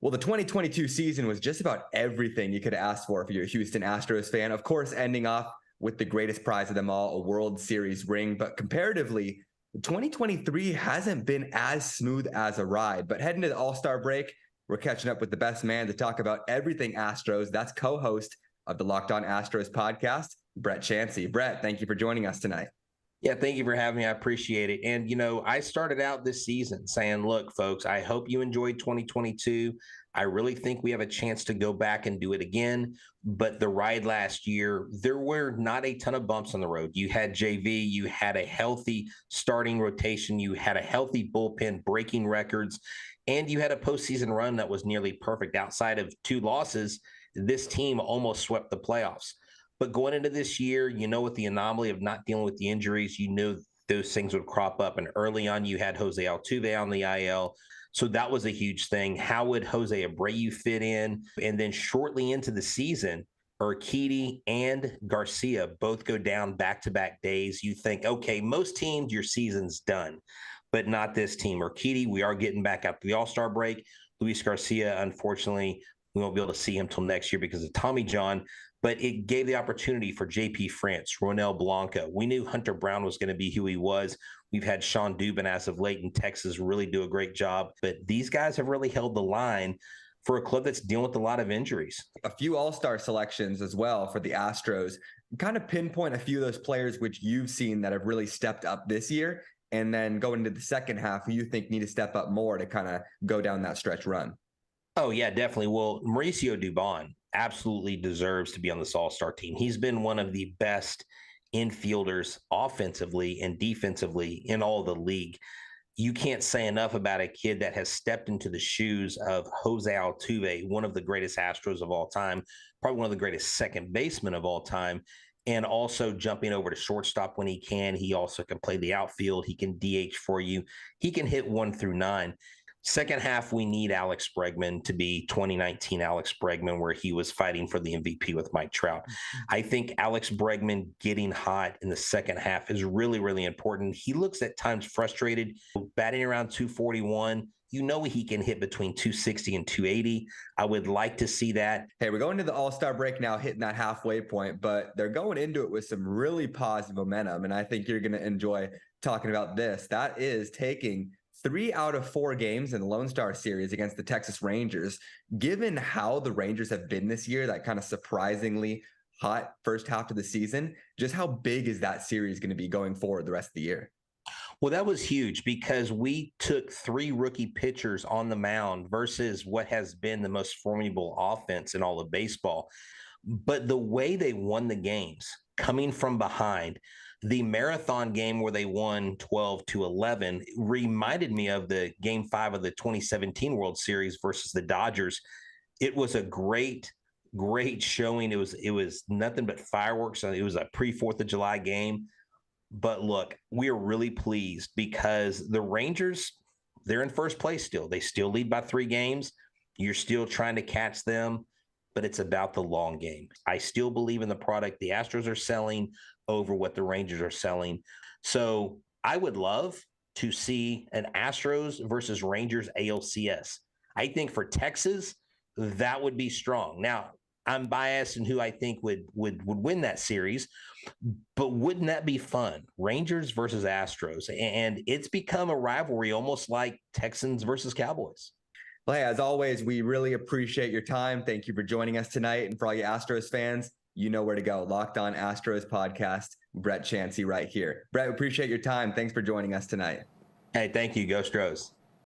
Well, the 2022 season was just about everything you could ask for if you're a Houston Astros fan. Of course, ending off with the greatest prize of them all, a World Series ring. But comparatively, 2023 hasn't been as smooth as a ride. But heading to the All-Star break, we're catching up with the best man to talk about everything Astros. That's co-host of the Locked On Astros podcast, Brett Chansey. Brett, thank you for joining us tonight. Yeah, thank you for having me. I appreciate it. And, I started out this season saying, look, folks, I hope you enjoyed 2022. I really think we have a chance to go back and do it again. But the ride last year, there were not a ton of bumps on the road. You had JV, you had a healthy starting rotation, you had a healthy bullpen breaking records, and you had a postseason run that was nearly perfect. Outside of 2 losses, this team almost swept the playoffs. But going into this year, with the anomaly of not dealing with the injuries, you knew those things would crop up. And early on, you had Jose Altuve on the IL. So that was a huge thing. How would Jose Abreu fit in? And then shortly into the season, Urquidy and Garcia both go down back-to-back days. You think, okay, most teams, your season's done, but not this team. Urquidy, we are getting back after the All-Star break. Luis Garcia, unfortunately, we won't be able to see him till next year because of Tommy John. But it gave the opportunity for J.P. France, Ronel Blanco. We knew Hunter Brown was going to be who he was. We've had Sean Dubin as of late in Texas really do a great job. But these guys have really held the line for a club that's dealing with a lot of injuries. A few all-star selections as well for the Astros. Kind of pinpoint a few of those players which you've seen that have really stepped up this year. And then going into the second half, who you think need to step up more to kind of go down that stretch run. Oh, yeah, definitely. Well, Mauricio Dubon absolutely deserves to be on this all-star team. He's been one of the best infielders offensively and defensively in all the league. You can't say enough about a kid that has stepped into the shoes of Jose Altuve, one of the greatest Astros of all time, probably one of the greatest second basemen of all time, and also jumping over to shortstop when he can. He also can play the outfield. He can DH for you. He can hit 1 through 9. Second half, we need Alex Bregman to be 2019 Alex Bregman, where he was fighting for the MVP with Mike Trout. I think Alex Bregman getting hot in the second half is really, really important. He looks at times frustrated, batting around 241. He can hit between 260 and 280. I would like to see that. Hey, we're going to the All-Star break now, hitting that halfway point, but they're going into it with some really positive momentum, and I think you're going to enjoy talking about this. That is taking 3 out of 4 games in the Lone Star Series against the Texas Rangers. Given how the Rangers have been this year, that kind of surprisingly hot first half of the season, just how big is that series going to be going forward the rest of the year? Well, that was huge because we took 3 rookie pitchers on the mound versus what has been the most formidable offense in all of baseball. But the way they won the games, coming from behind, the marathon game where they won 12-11 reminded me of the Game 5 of the 2017 World Series versus the Dodgers. It was a great showing. It was nothing but fireworks. It was a pre-4th of July game. But look, we are really pleased because the Rangers, they're in first place still. They still lead by 3 games. You're still trying to catch them, but it's about the long game. I still believe in the product the Astros are selling over what the Rangers are selling. So I would love to see an Astros versus Rangers ALCS. I think for Texas, that would be strong. Now, I'm biased in who I think would win that series, but wouldn't that be fun? Rangers versus Astros. And it's become a rivalry almost like Texans versus Cowboys. Well, hey, as always, we really appreciate your time. Thank you for joining us tonight. And for all you Astros fans, you know where to go. Locked On Astros Podcast, Brett Chansey right here. Brett, appreciate your time. Thanks for joining us tonight. Hey, thank you. Go Stros.